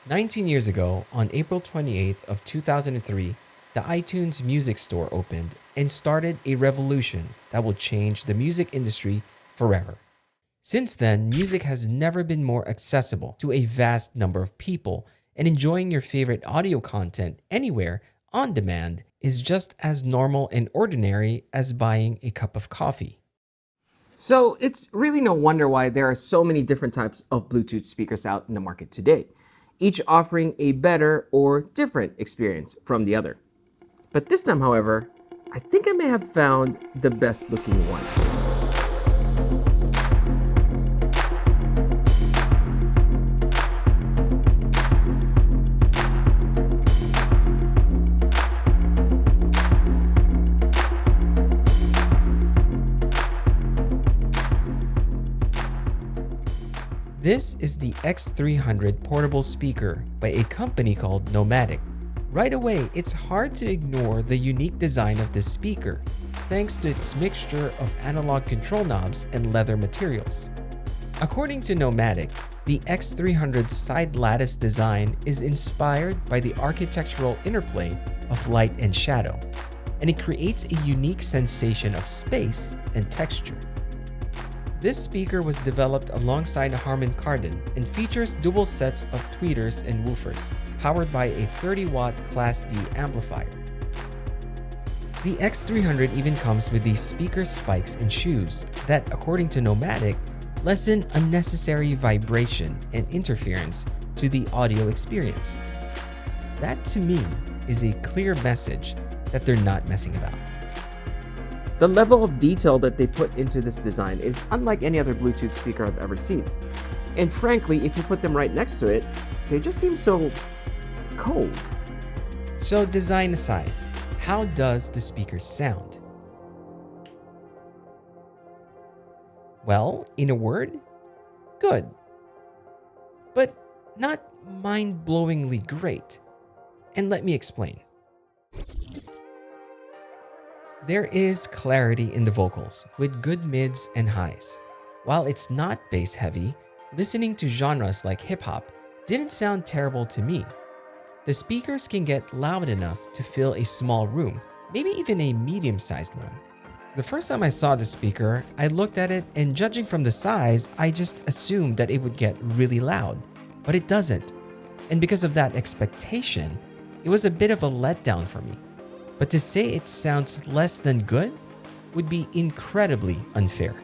19 years ago, on April 28th of 2003, the iTunes Music Store opened and started a revolution that will change the music industry forever. Since then, music has never been more accessible to a vast number of people, and enjoying your favorite audio content anywhere on demand is just as normal and ordinary as buying a cup of coffee. So it's really no wonder why there are so many different types of Bluetooth speakers out in the market today, each offering a better or different experience from the other. But this time, however, I think I may have found the best looking one. This is the X300 portable speaker by a company called NOMVDIC. Right away, it's hard to ignore the unique design of this speaker, thanks to its mixture of analog control knobs and leather materials. According to NOMVDIC, the X300's side lattice design is inspired by the architectural interplay of light and shadow, and it creates a unique sensation of space and texture. This speaker was developed alongside Harman Kardon and features dual sets of tweeters and woofers, powered by a 30-watt Class D amplifier. The X300 even comes with these speaker spikes and shoes that, according to NOMVDIC, lessen unnecessary vibration and interference to the audio experience. That, to me, is a clear message that they're not messing about. The level of detail that they put into this design is unlike any other Bluetooth speaker I've ever seen. And frankly, if you put them right next to it, they just seem so cold. So design aside, how does the speaker sound? Well, in a word, good. But not mind-blowingly great. And let me explain. There is clarity in the vocals, with good mids and highs. While it's not bass heavy, listening to genres like hip-hop didn't sound terrible to me. The speakers can get loud enough to fill a small room, maybe even a medium-sized one. The first time I saw the speaker, I looked at it and judging from the size, I just assumed that it would get really loud, but it doesn't. And because of that expectation, it was a bit of a letdown for me. But to say it sounds less than good would be incredibly unfair.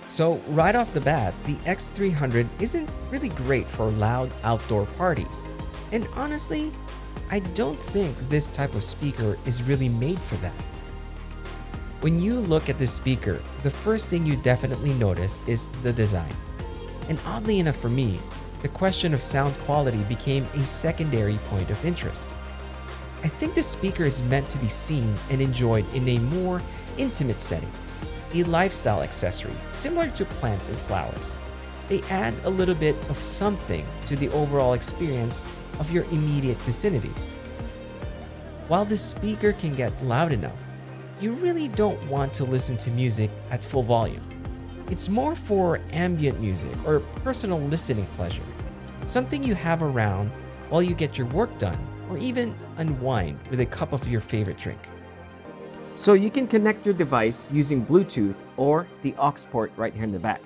So right off the bat, the X300 isn't really great for loud outdoor parties. And honestly, I don't think this type of speaker is really made for that. When you look at this speaker, the first thing you definitely notice is the design. And oddly enough for me, the question of sound quality became a secondary point of interest. I think this speaker is meant to be seen and enjoyed in a more intimate setting, a lifestyle accessory similar to plants and flowers. They add a little bit of something to the overall experience of your immediate vicinity. While the speaker can get loud enough, you really don't want to listen to music at full volume. It's more for ambient music or personal listening pleasure, something you have around while you get your work done or even unwind with a cup of your favorite drink. So you can connect your device using Bluetooth or the aux port right here in the back.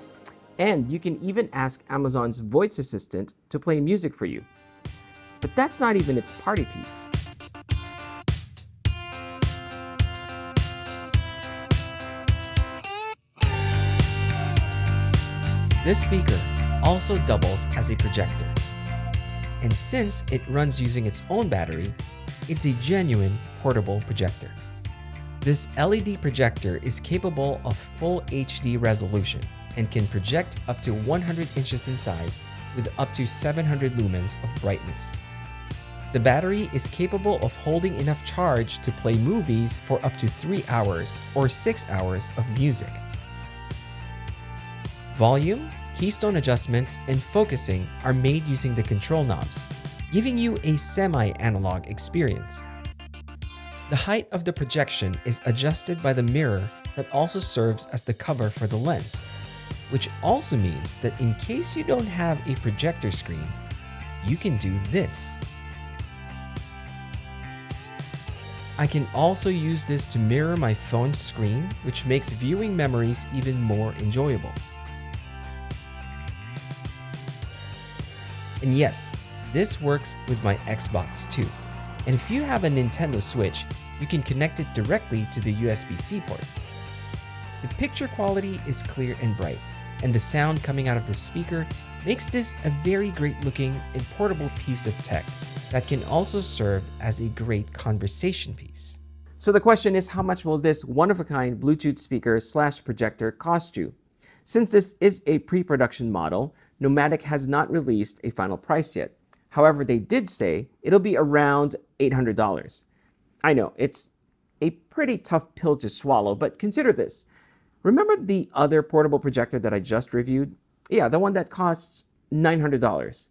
And you can even ask Amazon's voice assistant to play music for you. But that's not even its party piece. This speaker also doubles as a projector. And since it runs using its own battery, it's a genuine portable projector. This LED projector is capable of full HD resolution and can project up to 100 inches in size with up to 700 lumens of brightness. The battery is capable of holding enough charge to play movies for up to 3 hours or 6 hours of music. Volume, keystone adjustments, and focusing are made using the control knobs, giving you a semi-analog experience. The height of the projection is adjusted by the mirror that also serves as the cover for the lens, which also means that in case you don't have a projector screen, you can do this. I can also use this to mirror my phone's screen, which makes viewing memories even more enjoyable. And yes, this works with my Xbox too. And if you have a Nintendo Switch, you can connect it directly to the USB-C port. The picture quality is clear and bright, and the sound coming out of the speaker makes this a very great looking and portable piece of tech that can also serve as a great conversation piece. So the question is, how much will this one-of-a-kind Bluetooth speaker / projector cost you? Since this is a pre-production model, NOMVDIC has not released a final price yet. However, they did say it'll be around $800. I know, it's a pretty tough pill to swallow, but consider this. Remember the other portable projector that I just reviewed? Yeah, the one that costs $900.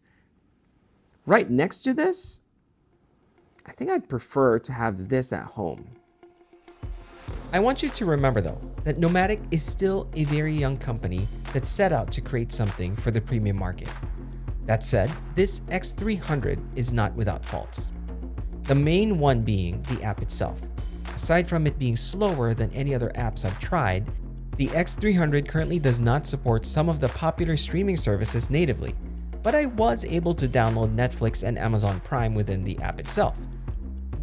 Right next to this, I think I'd prefer to have this at home. I want you to remember though, that NOMVDIC is still a very young company that set out to create something for the premium market. That said, this X300 is not without faults. The main one being the app itself. Aside from it being slower than any other apps I've tried, the X300 currently does not support some of the popular streaming services natively, but I was able to download Netflix and Amazon Prime within the app itself.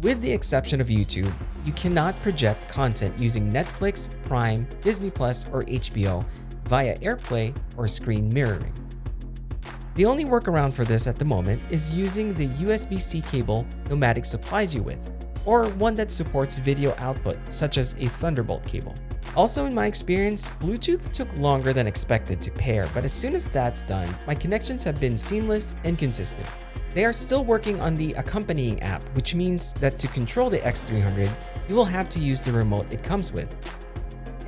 With the exception of YouTube, you cannot project content using Netflix, Prime, Disney+, or HBO via AirPlay or screen mirroring. The only workaround for this at the moment is using the USB-C cable NOMVDIC supplies you with, or one that supports video output, such as a Thunderbolt cable. Also, in my experience, Bluetooth took longer than expected to pair, but as soon as that's done, my connections have been seamless and consistent. They are still working on the accompanying app, which means that to control the X300, you will have to use the remote it comes with.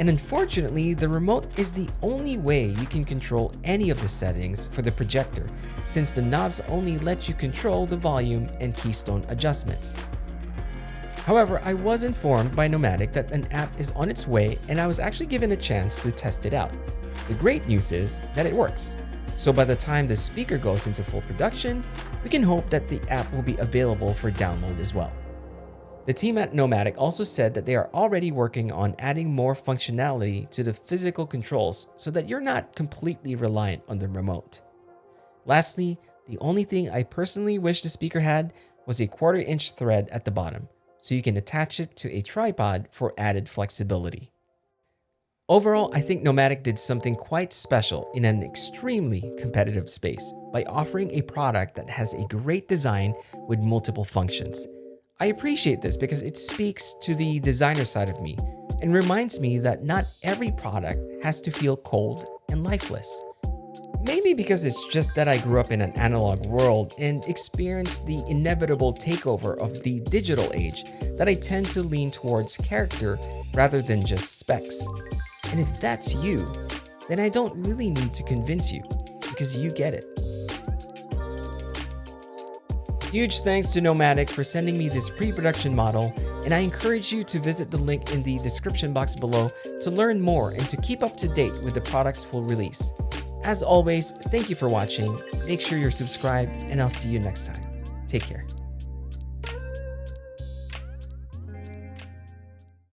And unfortunately, the remote is the only way you can control any of the settings for the projector, since the knobs only let you control the volume and keystone adjustments. However, I was informed by NOMVDIC that an app is on its way, and I was actually given a chance to test it out. The great news is that it works. So by the time the speaker goes into full production, we can hope that the app will be available for download as well. The team at NOMVDIC also said that they are already working on adding more functionality to the physical controls so that you're not completely reliant on the remote. Lastly, the only thing I personally wish the speaker had was a 1/4-inch thread at the bottom, so you can attach it to a tripod for added flexibility. Overall, I think NOMVDIC did something quite special in an extremely competitive space by offering a product that has a great design with multiple functions. I appreciate this because it speaks to the designer side of me and reminds me that not every product has to feel cold and lifeless. Maybe because it's just that I grew up in an analog world and experienced the inevitable takeover of the digital age that I tend to lean towards character rather than just specs. And if that's you, then I don't really need to convince you because you get it. Huge thanks to NOMVDIC for sending me this pre-production model, and I encourage you to visit the link in the description box below to learn more and to keep up to date with the product's full release. As always, thank you for watching, make sure you're subscribed, and I'll see you next time. Take care.